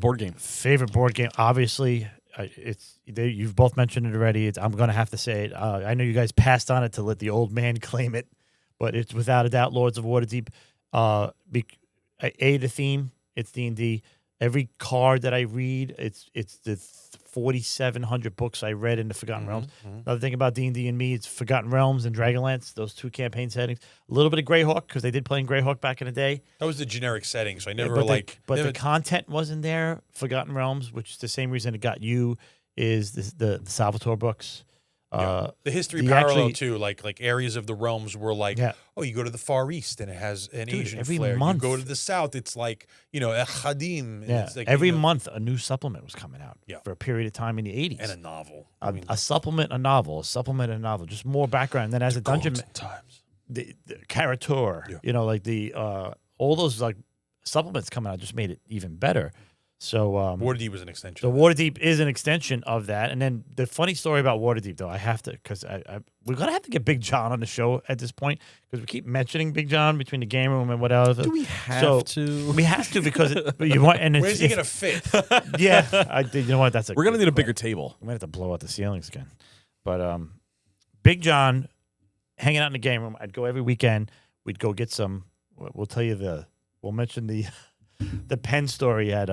Board game. Favorite board game, obviously, you've both mentioned it already. I'm going to have to say it. I know you guys passed on it to let the old man claim it, but it's without a doubt Lords of Waterdeep. The theme, it's D&D. Every card that I read, it's the 4,700 books I read in the Forgotten Realms. Another thing about D&D and me, it's Forgotten Realms and Dragonlance, those two campaign settings. A little bit of Greyhawk, because they did play in Greyhawk back in the day. That was the generic setting, so I never the content wasn't there. Forgotten Realms, which is the same reason it got you, is the Salvatore books. The history parallel too, like areas of the realms were like, oh, you go to the Far East and it has an Asian flair. Month. You go to the South, it's like Chadim. Yeah, it's like, every month a new supplement was coming out. Yeah. For a period of time in the 80s. And a novel. A supplement, a novel, just more background. And then as a dungeon, times. the Carator, like the all those like supplements coming out just made it even better. So Waterdeep was an extension. So Waterdeep is an extension of that. And then the funny story about Waterdeep, though, I have to, because we're going to have to get Big John on the show at this point, because we keep mentioning Big John between the game room and whatever. Do we have to? We have to, because you want. And where's he going to fit? Yeah. You know what? We're going to need a bigger table. We might have to blow out the ceilings again. But Big John, hanging out in the game room, I'd go every weekend. We'd go get some, we'll mention the pen story at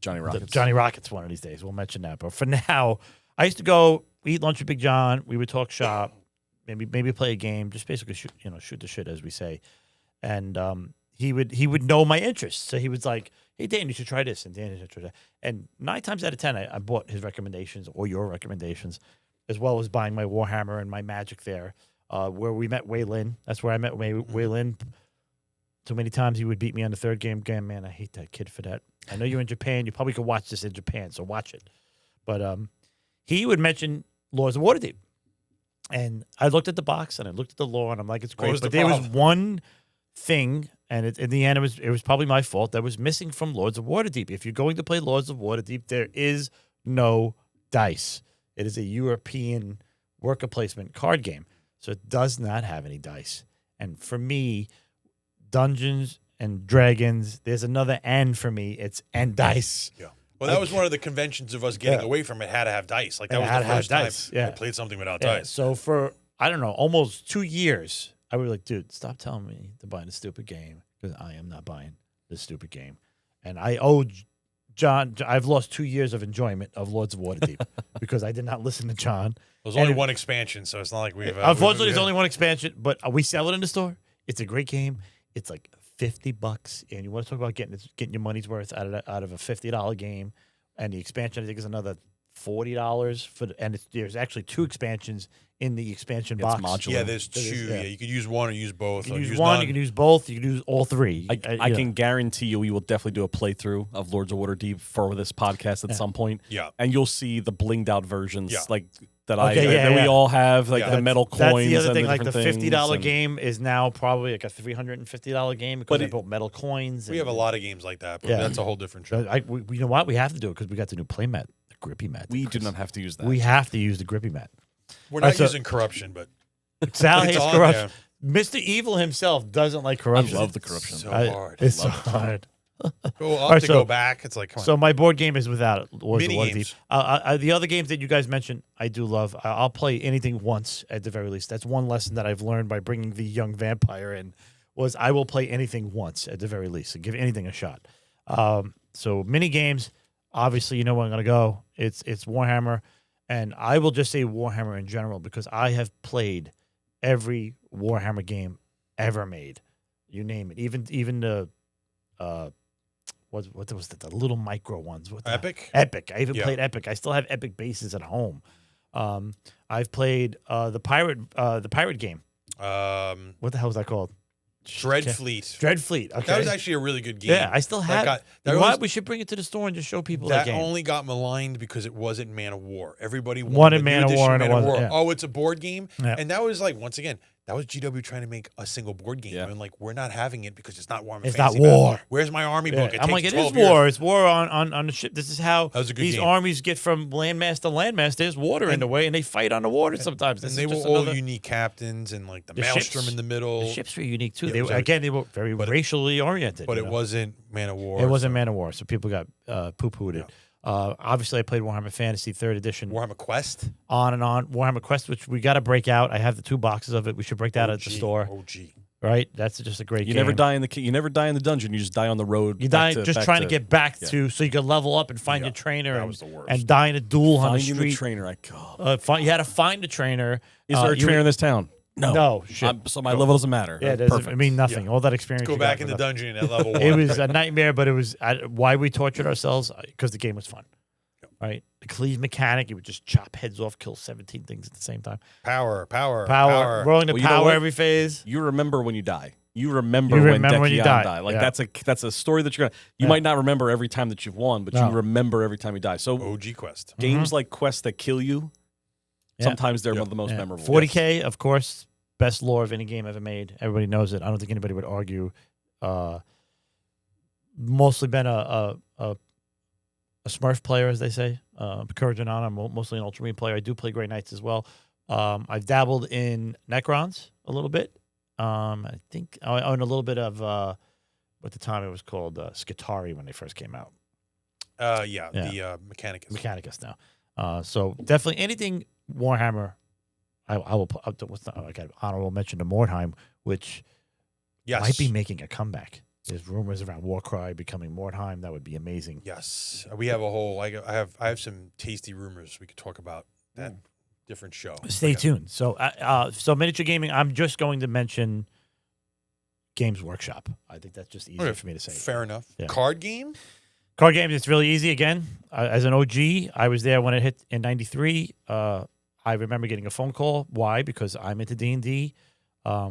Johnny Rockets. Johnny Rockets one of these days. We'll mention that. But for now, I used to go eat lunch with Big John. We would talk shop, maybe play a game, just basically shoot the shit, as we say. And he would know my interests. So he was like, hey, Dan, you should try this, and Dan, you should try that. And 9 times out of 10, I bought his recommendations or your recommendations, as well as buying my Warhammer and my Magic there, where we met Wei Lin. That's where I met Wei Lin. So many times he would beat me on the third game. Man, I hate that kid for that. I know you're in Japan. You probably could watch this in Japan, so watch it. But he would mention Lords of Waterdeep. And I looked at the box, and I looked at the lore, and I'm like, it's great. But there was one thing, and in the end, it was probably my fault, that was missing from Lords of Waterdeep. If you're going to play Lords of Waterdeep, there is no dice. It is a European worker placement card game. So it does not have any dice. And for me, Dungeons and Dragons, there's another N for me. It's and dice. Yeah. Well, that was one of the conventions of us getting away from it. Had to have dice. Like that was the first time I played something without dice. So for, I don't know, almost 2 years, I was like, dude, stop telling me to buy the stupid game, because I am not buying this stupid game. And I owe John, I've lost 2 years of enjoyment of Lords of Waterdeep because I did not listen to John. There's only one expansion, so it's not like we've... unfortunately, there's only one expansion, but we sell it in the store. It's a great game. It's like $50, and you want to talk about getting your money's worth out of a $50 game, and the expansion I think is another $40 and there's actually 2 expansions in the expansion box. Modular. Yeah, there's 2. Yeah, you could use one or use both. You can use one, you can use both, you can use all 3. I can guarantee you we will definitely do a playthrough of Lords of Waterdeep for this podcast at some point. Yeah. And you'll see the blinged out versions like that we all have, like the metal coins. That's the other thing, like the $50 game is now probably like a $350 game because they built metal coins. We have a lot of games like that, but that's a whole different show. You know what? We have to do it because we got the new play mat, the grippy mat. We do not have to use that. We have to use the grippy mat. We're not using corruption, but Sal hates corruption. Mr. Evil himself doesn't like corruption. I love the corruption. So hard. It's so hard. Go back. It's like, come on. So my board game is without it. Mini games. The other games that you guys mentioned, I do love. I'll play anything once at the very least. That's one lesson that I've learned by bringing the young vampire in. Was I will play anything once at the very least and give anything a shot. So mini games, obviously, you know where I'm gonna go. It's Warhammer, and I will just say Warhammer in general because I have played every Warhammer game ever made. You name it, even the what was the little micro ones? Epic? Epic. I even played Epic. I still have Epic bases at home. I've played the pirate game. What the hell was that called? Dreadfleet. Dreadfleet. Okay. That was actually a really good game. Yeah, I still have it. You know what? We should bring it to the store and just show people that game. That only got maligned because it wasn't Man of War. Everybody wanted Man of War, and it wasn't. Yeah. Oh, it's a board game? Yeah. And that was like, once again, That was GW trying to make a single board game, and like we're not having it because it's not Warhammer. It's Fantasy not war. Battle. Where's my army book? I'm like, it is war. It's war on the ship. This is how these game. armies get from landmass to landmass. There's water in the way, and they fight on the water sometimes. And they were all unique captains, and like the Maelstrom ships, in the middle. The ships were unique too. They were very racially oriented. But it wasn't Man of War. It wasn't Man of War, so people got poo-pooed it. Obviously, I played Warhammer Fantasy 3rd Edition. Warhammer Quest? On and on. Warhammer Quest, which we got to break out. I have the 2 boxes of it. We should break that at the store. Right? That's just a great game. You never die in the dungeon. You just die on the road. You die just trying to get back to so you can level up and find your trainer. That was the worst. And die in a duel on the street. Finding the trainer, you had to find a trainer. Is there a trainer in this town? No, shit. So my level doesn't matter. Yeah, I mean nothing. Yeah. All that experience. Go back in the dungeon at level 1. It was a nightmare, but it was why we tortured ourselves because the game was fun. Right, the cleave mechanic, you would just chop heads off, kill 17 things at the same time. Power. Rolling the power every phase. You remember when you die. You remember when you die. Like that's a story that you're gonna. You might not remember every time that you've won, but you remember every time you die. So OG Quest games like Quest that kill you. Sometimes they're one of the most memorable. 40K, of course, best lore of any game ever made. Everybody knows it. I don't think anybody would argue. Mostly been a Smurf player, as they say. Courage and Honor, mostly an Ultramarine player. I do play Grey Knights as well. I've dabbled in Necrons a little bit. I think I own a little bit of what the time it was called Skitarii when they first came out. The Mechanicus. Mechanicus now. So definitely anything Warhammer. I will. I got honorable mention to Mordheim, which might be making a comeback. There's rumors around Warcry becoming Mordheim. That would be amazing. Yes, we have a whole. I have some tasty rumors we could talk about that different show. Stay tuned. So miniature gaming. I'm just going to mention Games Workshop. I think that's just easier for me to say. Fair enough. Yeah. Card game. Card games. It's really easy. Again, as an OG, I was there when it hit in '93. I remember getting a phone call. Why? Because I'm into D&D. I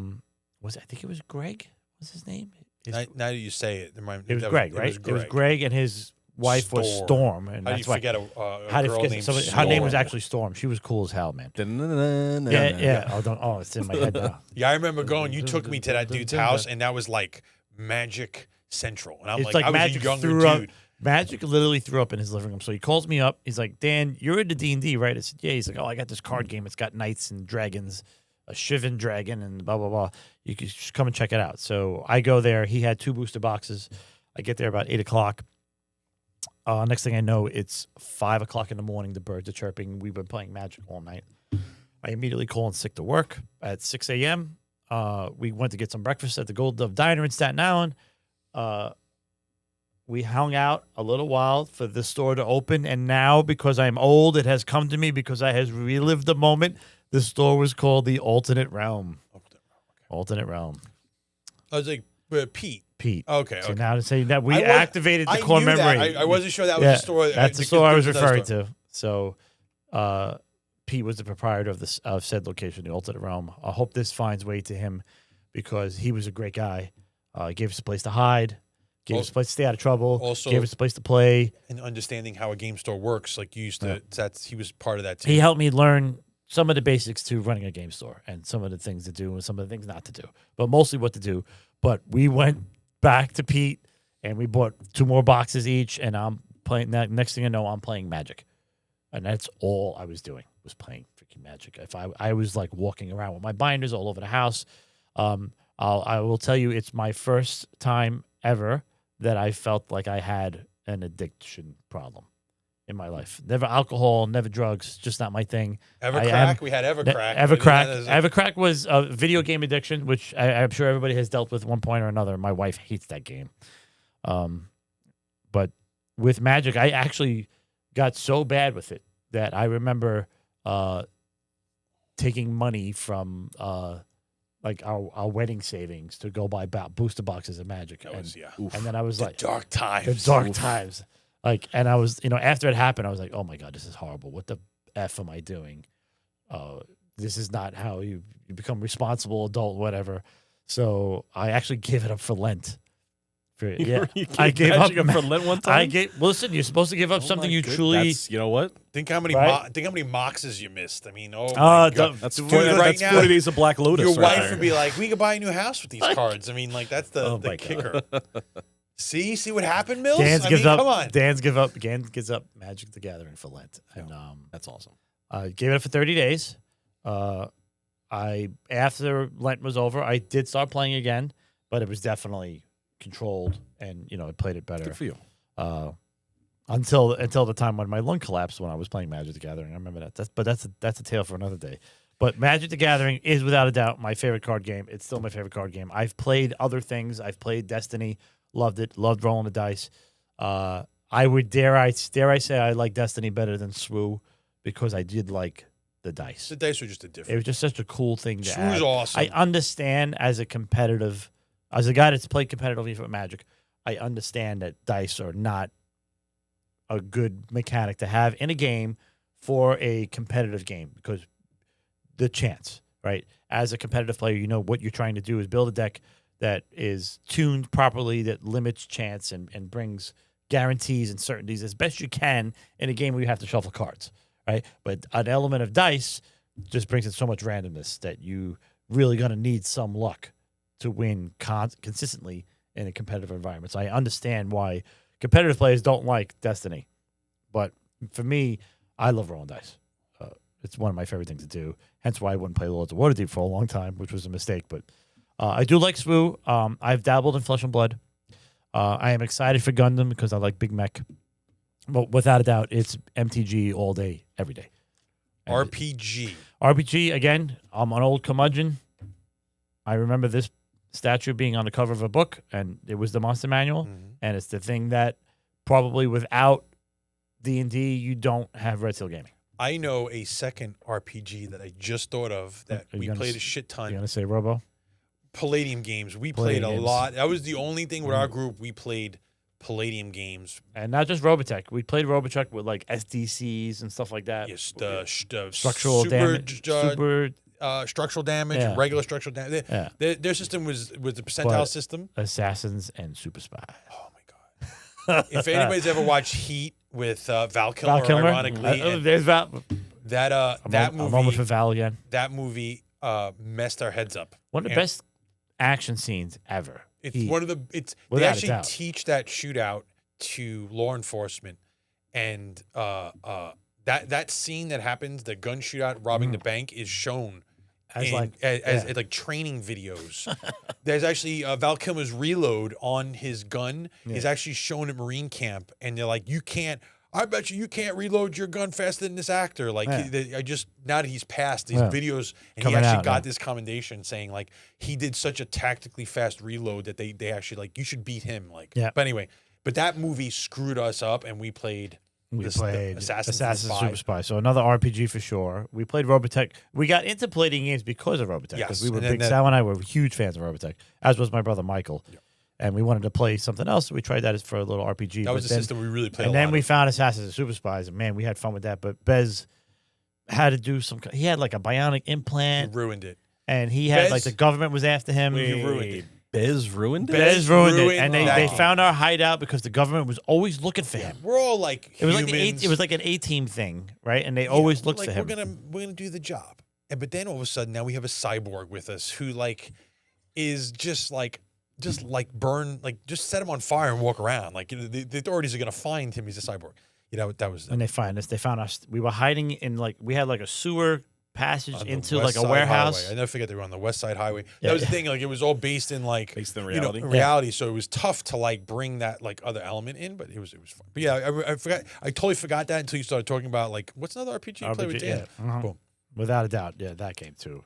think it was Greg. What's his name? Now that you say it, it was Greg, right? It was Greg, and his wife was Storm. And how do you forget a girl named Storm? Her name was actually Storm. She was cool as hell, man. Yeah. Oh, it's in my head now. Yeah, I remember going. You took me to that dude's house, and that was like Magic Central. And I'm like I was a younger dude. Magic literally threw up in his living room. So he calls me up. He's like, Dan, you're into D&D, right? I said, yeah. He's like, oh, I got this card game. It's got knights and dragons, a Shivan dragon, and blah, blah, blah. You can just come and check it out. So I go there. He had 2 booster boxes. I get there about 8 o'clock. Next thing I know, it's 5 o'clock in the morning. The birds are chirping. We've been playing Magic all night. I immediately call in sick to work at 6 a.m. We went to get some breakfast at the Gold Dove Diner in Staten Island. We hung out a little while for the store to open, and now, because I'm old, it has come to me because I has relived the moment. The store was called the Alternate Realm. Alternate Realm. I was like, Pete. Okay. So now to say that we activated the core memory. I wasn't sure that was the store. That's the store I was referring to. So Pete was the proprietor of said location, the Alternate Realm. I hope this finds way to him because he was a great guy. Gave us a place to hide. Gave us a place to stay out of trouble. Also, gave us a place to play. And understanding how a game store works, like you used to. He was part of that too. He helped me learn some of the basics to running a game store and some of the things to do and some of the things not to do, but mostly what to do. But we went back to Pete and we bought 2 more boxes each, and I'm playing that. Next thing I know, I'm playing Magic, and that's all I was doing was playing freaking Magic. If I was like walking around with my binders all over the house. I will tell you, it's my first time ever that I felt like I had an addiction problem in my life. Never alcohol, never drugs, just not my thing. Evercrack? We had Evercrack. Evercrack was a video game addiction, which I'm sure everybody has dealt with at one point or another. My wife hates that game. But with Magic, I actually got so bad with it that I remember taking money from like our wedding savings to go buy booster boxes of Magic. And then I was like, dark times. The dark times. Like, and I was, after it happened, I was like, oh my God, this is horrible. What the F am I doing? This is not how you become responsible adult, whatever. So I actually gave it up for Lent Yeah, I gave up for Lent one time. Listen, you're supposed to give up something you truly. You know what? Think how many Moxes you missed. I mean, my God. That's 40 days of Black Lotus. Your wife would be like, "We could buy a new house with these cards." I mean, like that's the kicker. See what happened, Mills? Come on. Dan gives up Magic the Gathering for Lent, and that's awesome. Gave it up for 30 days. After Lent was over, I did start playing again, but it was definitely controlled, and I played it better. Good for you. Until the time when my lung collapsed when I was playing Magic the Gathering. I remember that. That's a tale for another day. But Magic the Gathering is without a doubt my favorite card game. It's still my favorite card game. I've played other things. I've played Destiny, loved it, loved rolling the dice. I would dare I say I like Destiny better than SWU because I did like the dice. The dice were just a different. It was just such a cool thing to SWU's awesome. I understand as a guy that's played competitively with Magic, I understand that dice are not a good mechanic to have in a game for a competitive game because the chance, right? As a competitive player, what you're trying to do is build a deck that is tuned properly, that limits chance and brings guarantees and certainties as best you can in a game where you have to shuffle cards, right? But an element of dice just brings in so much randomness that you really going to need some luck to win consistently in a competitive environment. So I understand why competitive players don't like Destiny. But for me, I love rolling dice. It's one of my favorite things to do. Hence why I wouldn't play Lords of Waterdeep for a long time, which was a mistake. But I do like SWU. I've dabbled in Flesh and Blood. I am excited for Gundam because I like Big Mech. But without a doubt, it's MTG all day, every day. And RPG, again, I'm an old curmudgeon. I remember this statue being on the cover of a book, and it was the Monster Manual. Mm-hmm. And it's the thing that probably without D&D, you don't have Red Seal Gaming. I know a second RPG that I just thought of that we played a shit ton. You going to say Robo? Palladium games. We played a lot. That was the only thing with our group. We played Palladium games. And not just Robotech. We played Robotech with like SDCs and stuff like that. Yes, structural damage. Structural damage and regular structural damage. Their system was the percentile system. Assassins and Super Spy. Oh, my God. If anybody's ever watched Heat with Val Kilmer, ironically. There's Val. That movie. A moment for Val again. That movie messed our heads up. One of the best action scenes ever. They actually teach that shootout to law enforcement, and that scene that happens, the gun shootout robbing the bank, is shown as training videos. There's actually Val Kilmer's reload on his gun is actually shown at Marine Camp, and they're like, I bet you can't reload your gun faster than this actor. Like, now that he's passed these videos, and he actually got this commendation saying, like, he did such a tactically fast reload that they actually, like, you should beat him. Like, But anyway, that movie screwed us up, and we played Assassin's Super Spy. So another RPG for sure. We played Robotech. We got into playing games because of Robotech. Because we were Sal and I were huge fans of Robotech, as was my brother Michael. Yeah. And we wanted to play something else, so we tried that for a little RPG. That was the system we really played. And then we found Assassins and Super Spies, and man, we had fun with that. But Bez had to do he had like a bionic implant. He ruined it. And he had the government was after him. He ruined it. Bez ruined it? Bez ruined it. And they found our hideout because the government was always looking for him. We're all like it was like an A-team thing, right? And they always looked for him. We're gonna do the job. But then all of a sudden now we have a cyborg with us who is just set him on fire and walk around. Like, the authorities are going to find him. He's a cyborg. That was. And they find us. They found us. We were hiding in we had like a sewer passage into like a warehouse. Highway. I never forget they were on the West Side Highway. That was the thing. Like, it was all based in reality. Reality. So it was tough to bring that other element in, but it was fun. But yeah, I forgot. I totally forgot that until you started talking about what's another RPG you play with Dan? Yeah. Uh-huh. Boom. Without a doubt, that game too.